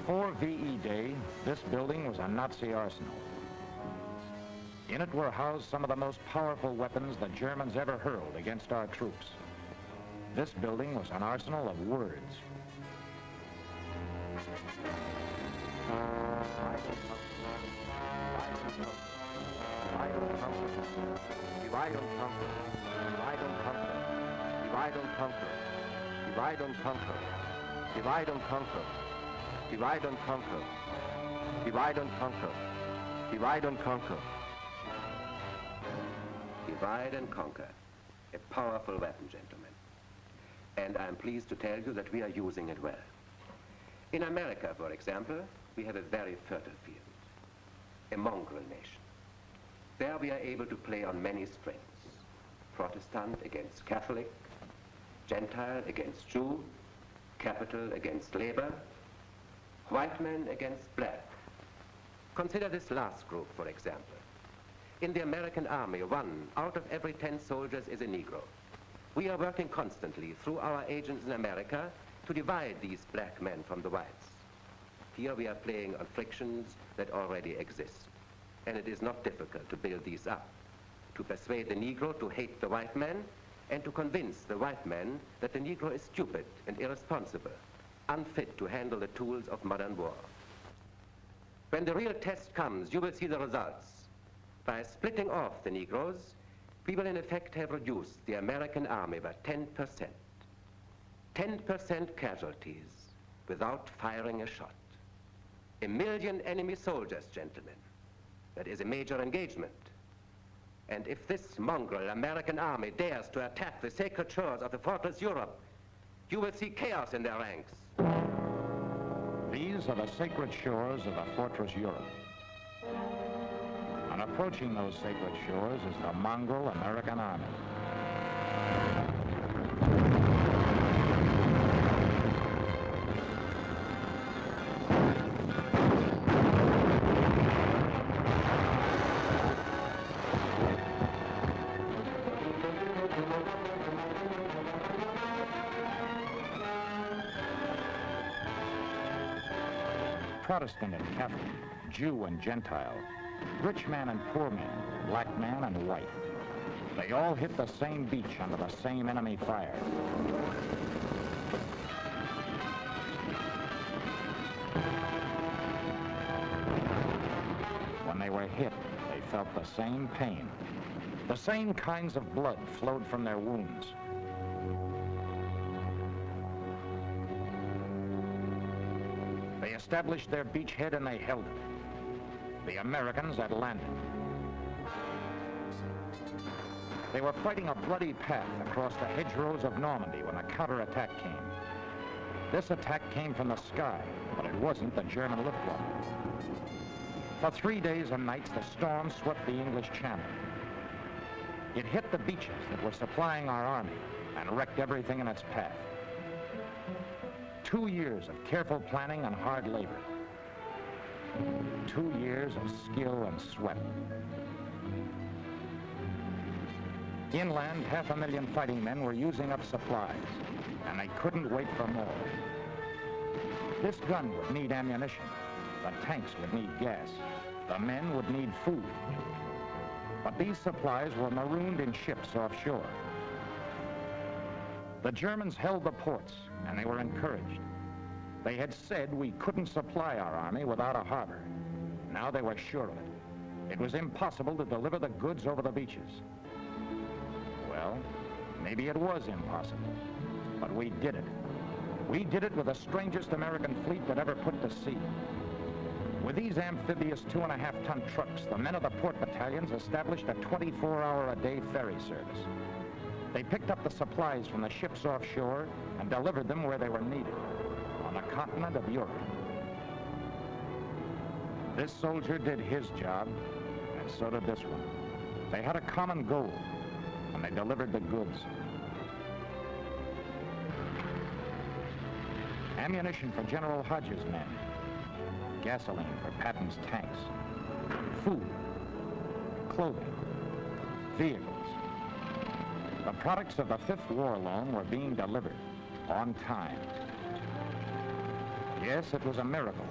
Before VE Day, this building was a Nazi arsenal. In it were housed some of the most powerful weapons the Germans ever hurled against our troops. This building was an arsenal of words. Divide and conquer. Divide and conquer. Divide and conquer. Divide and conquer. Divide and conquer. Divide and conquer. Divide and conquer. Divide and conquer. Divide and conquer. A powerful weapon, gentlemen. And I'm pleased to tell you that we are using it well. In America, for example, we have a very fertile field, a mongrel nation. There we are able to play on many strengths. Protestant against Catholic, Gentile against Jew, capital against labor, white man against black. Consider this last group, for example. In the American Army, 1 out of every 10 soldiers is a Negro. We are working constantly through our agents in America to divide these black men from the whites. Here we are playing on frictions that already exist. And it is not difficult to build these up, to persuade the Negro to hate the white man, and to convince the white man that the Negro is stupid and irresponsible, unfit to handle the tools of modern war. When the real test comes, you will see the results. By splitting off the Negroes, we will in effect have reduced the American army by 10%. 10% casualties without firing a shot. 1 million enemy soldiers, gentlemen. That is a major engagement. And if this mongrel American army dares to attack the sacred shores of the fortress Europe, you will see chaos in their ranks. These are the sacred shores of the fortress Europe. And approaching those sacred shores is the mongrel American army. Protestant and Catholic, Jew and Gentile, rich man and poor man, black man and white. They all hit the same beach under the same enemy fire. When they were hit, they felt the same pain. The same kinds of blood flowed from their wounds. They established their beachhead and they held it. The Americans had landed. They were fighting a bloody path across the hedgerows of Normandy when a counterattack came. This attack came from the sky, but it wasn't the German Luftwaffe. For 3 days and nights, the storm swept the English Channel. It hit the beaches that were supplying our army and wrecked everything in its path. 2 years of careful planning and hard labor. 2 years of skill and sweat. Inland, 500,000 fighting men were using up supplies, and they couldn't wait for more. This gun would need ammunition. The tanks would need gas. The men would need food. But these supplies were marooned in ships offshore. The Germans held the ports, and they were encouraged. They had said we couldn't supply our army without a harbor. Now they were sure of it. It was impossible to deliver the goods over the beaches. Well, maybe it was impossible, but we did it. We did it with the strangest American fleet that ever put to sea. With these amphibious 2.5-ton trucks, the men of the port battalions established a 24-hour-a-day ferry service. They picked up the supplies from the ships offshore and delivered them where they were needed, on the continent of Europe. This soldier did his job, and so did this one. They had a common goal, and they delivered the goods. Ammunition for General Hodges' men, gasoline for Patton's tanks, food, clothing, vehicles. The products of the 5th War Loan were being delivered on time. Yes, it was a miracle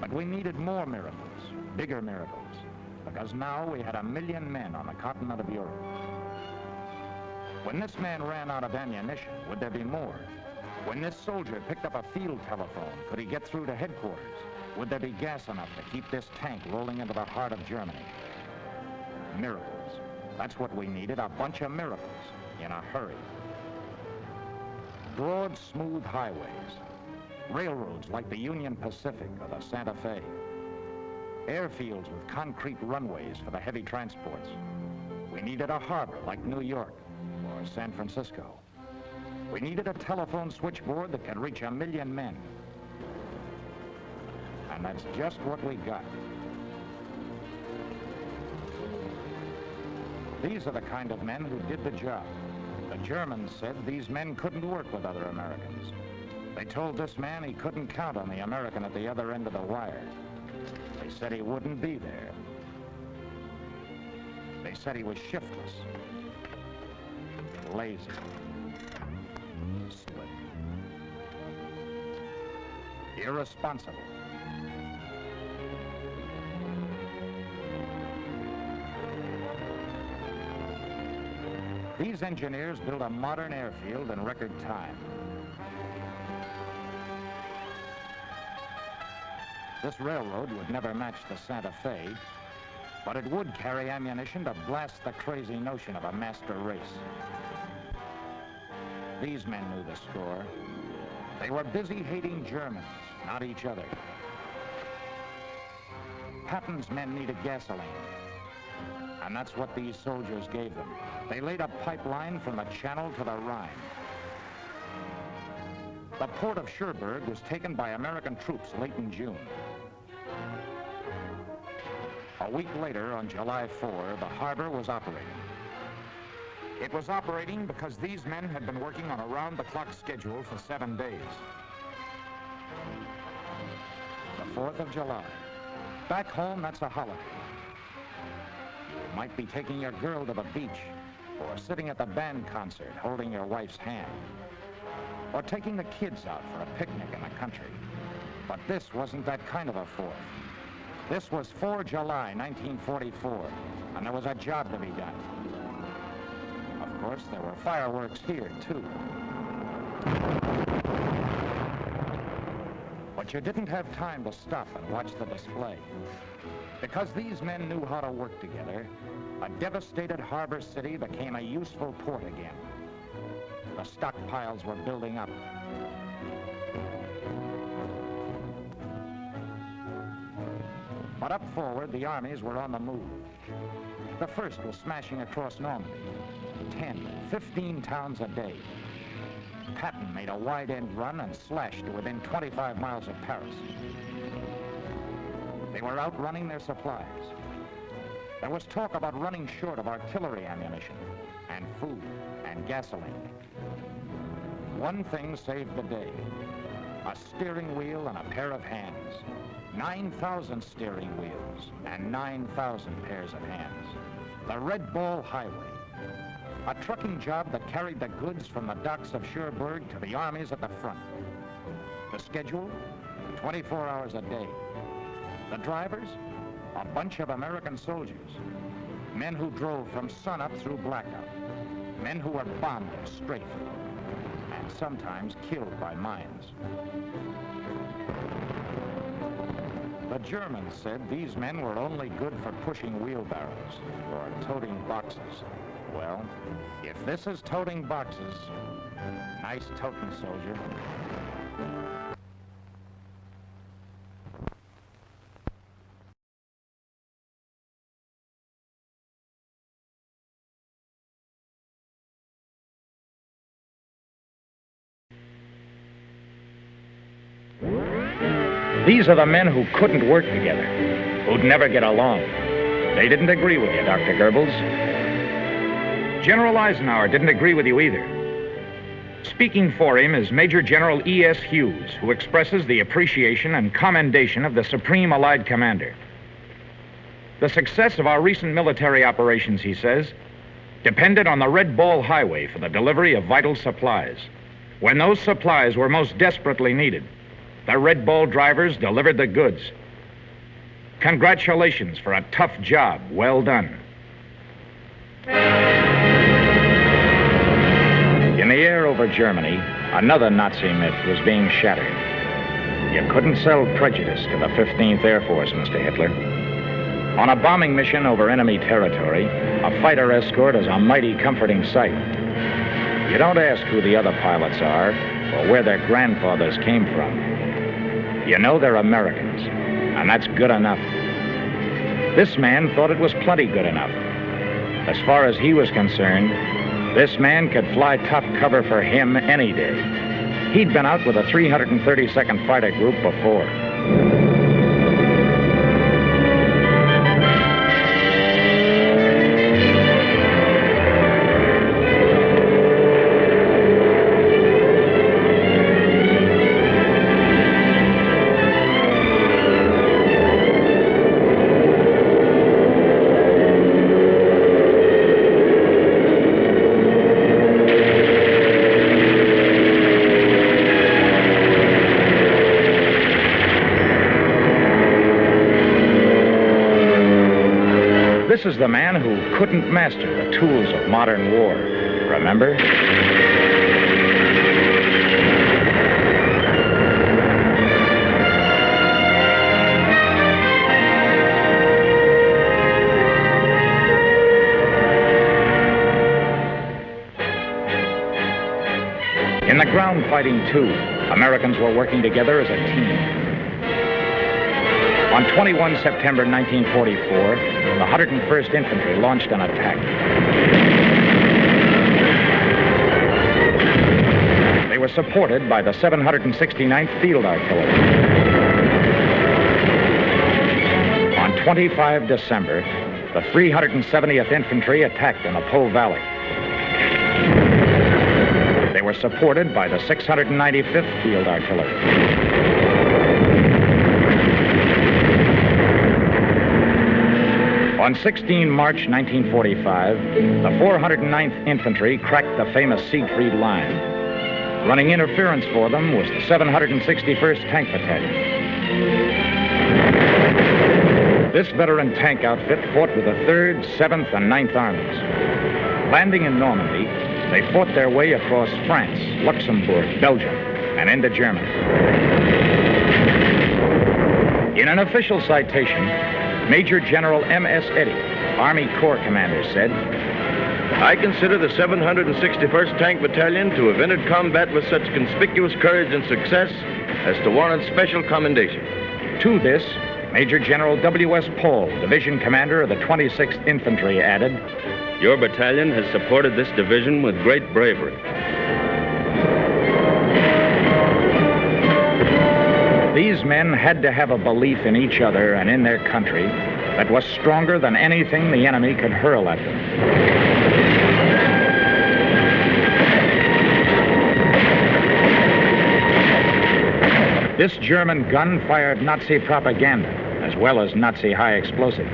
But we needed more miracles, bigger miracles, because now we had 1 million men on the continent of Europe. When this man ran out of ammunition, would there be more? When this soldier picked up a field telephone, could he get through to headquarters? Would there be gas enough to keep this tank rolling into the heart of Germany? Miracles. That's what we needed, a bunch of miracles, in a hurry. Broad, smooth highways. Railroads like the Union Pacific or the Santa Fe. Airfields with concrete runways for the heavy transports. We needed a harbor like New York or San Francisco. We needed a telephone switchboard that could reach 1 million men. And that's just what we got. These are the kind of men who did the job. The Germans said these men couldn't work with other Americans. They told this man he couldn't count on the American at the other end of the wire. They said he wouldn't be there. They said he was shiftless, lazy, slick, irresponsible. These engineers built a modern airfield in record time. This railroad would never match the Santa Fe, but it would carry ammunition to blast the crazy notion of a master race. These men knew the score. They were busy hating Germans, not each other. Patton's men needed gasoline, and that's what these soldiers gave them. They laid a pipeline from the Channel to the Rhine. The port of Cherbourg was taken by American troops late in June. A week later, on July 4, the harbor was operating. It was operating because these men had been working on a round-the-clock schedule for 7 days. The 4th of July. Back home, that's a holiday. You might be taking your girl to the beach, or sitting at the band concert holding your wife's hand, or taking the kids out for a picnic in the country. But this wasn't that kind of a 4th. This was 4 July, 1944, and there was a job to be done. Of course, there were fireworks here, too. But you didn't have time to stop and watch the display. Because these men knew how to work together, a devastated harbor city became a useful port again. The stockpiles were building up. But up forward, the armies were on the move. The first was smashing across Normandy, 10, 15 towns a day. Patton made a wide-end run and slashed to within 25 miles of Paris. They were outrunning their supplies. There was talk about running short of artillery ammunition and food and gasoline. One thing saved the day: a steering wheel and a pair of hands. 9,000 steering wheels and 9,000 pairs of hands. The Red Ball Highway, a trucking job that carried the goods from the docks of Cherbourg to the armies at the front. The schedule, 24 hours a day. The drivers, a bunch of American soldiers. Men who drove from sunup through blackout. Men who were bombed and strafed, and sometimes killed by mines. The Germans said these men were only good for pushing wheelbarrows or toting boxes. Well, if this is toting boxes, nice toting, soldier. These are the men who couldn't work together, who'd never get along. They didn't agree with you, Dr. Goebbels. General Eisenhower didn't agree with you either. Speaking for him is Major General E.S. Hughes, who expresses the appreciation and commendation of the Supreme Allied Commander. The success of our recent military operations, he says, depended on the Red Ball Highway for the delivery of vital supplies. When those supplies were most desperately needed, the Red Ball drivers delivered the goods, Congratulations for a tough job. Well done. In the air over Germany, another Nazi myth was being shattered. You couldn't sell prejudice to the 15th Air Force, Mr. Hitler. On a bombing mission over enemy territory, a fighter escort is a mighty comforting sight. You don't ask who the other pilots are or where their grandfathers came from. You know they're Americans, and that's good enough. This man thought it was plenty good enough. As far as he was concerned, this man could fly top cover for him any day. He'd been out with a 332nd Fighter Group before. This is the man who couldn't master the tools of modern war. Remember? In the ground fighting, too, Americans were working together as a team. On 21 September 1944, the 101st Infantry launched an attack. They were supported by the 769th Field Artillery. On 25 December, the 370th Infantry attacked in the Po Valley. They were supported by the 695th Field Artillery. On 16 March 1945, the 409th Infantry cracked the famous Siegfried Line. Running interference for them was the 761st Tank Battalion. This veteran tank outfit fought with the 3rd, 7th, and 9th Armies. Landing in Normandy, they fought their way across France, Luxembourg, Belgium, and into Germany. In an official citation, Major General M.S. Eddy, Army Corps Commander, said, I consider the 761st Tank Battalion to have entered combat with such conspicuous courage and success as to warrant special commendation. To this, Major General W.S. Paul, Division Commander of the 26th Infantry, added, Your battalion has supported this division with great bravery. These men had to have a belief in each other and in their country that was stronger than anything the enemy could hurl at them. This German gun fired Nazi propaganda as well as Nazi high explosive.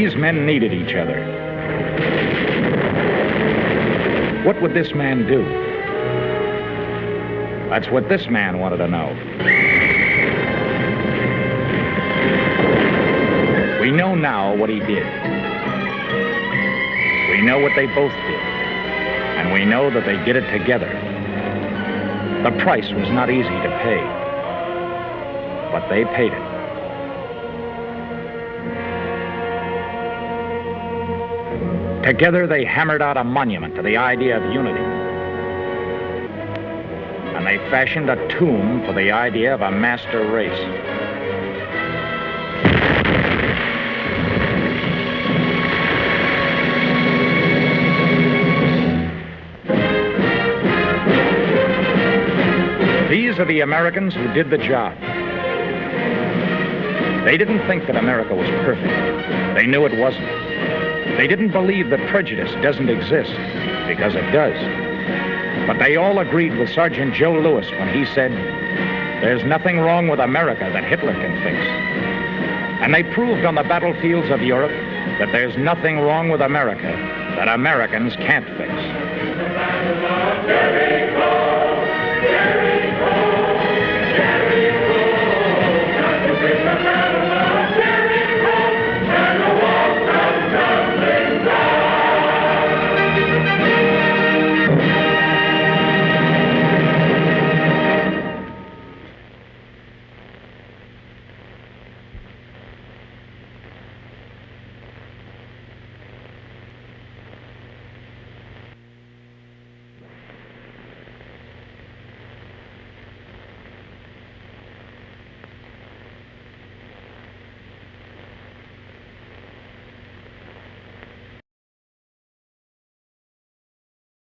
These men needed each other. What would this man do? That's what this man wanted to know. We know now what he did. We know what they both did. And we know that they did it together. The price was not easy to pay, but they paid it. Together, they hammered out a monument to the idea of unity. And they fashioned a tomb for the idea of a master race. These are the Americans who did the job. They didn't think that America was perfect. They knew it wasn't. They didn't believe that prejudice doesn't exist, because it does. But they all agreed with Sergeant Joe Lewis when he said, "There's nothing wrong with America that Hitler can fix." And they proved on the battlefields of Europe that there's nothing wrong with America that Americans can't fix.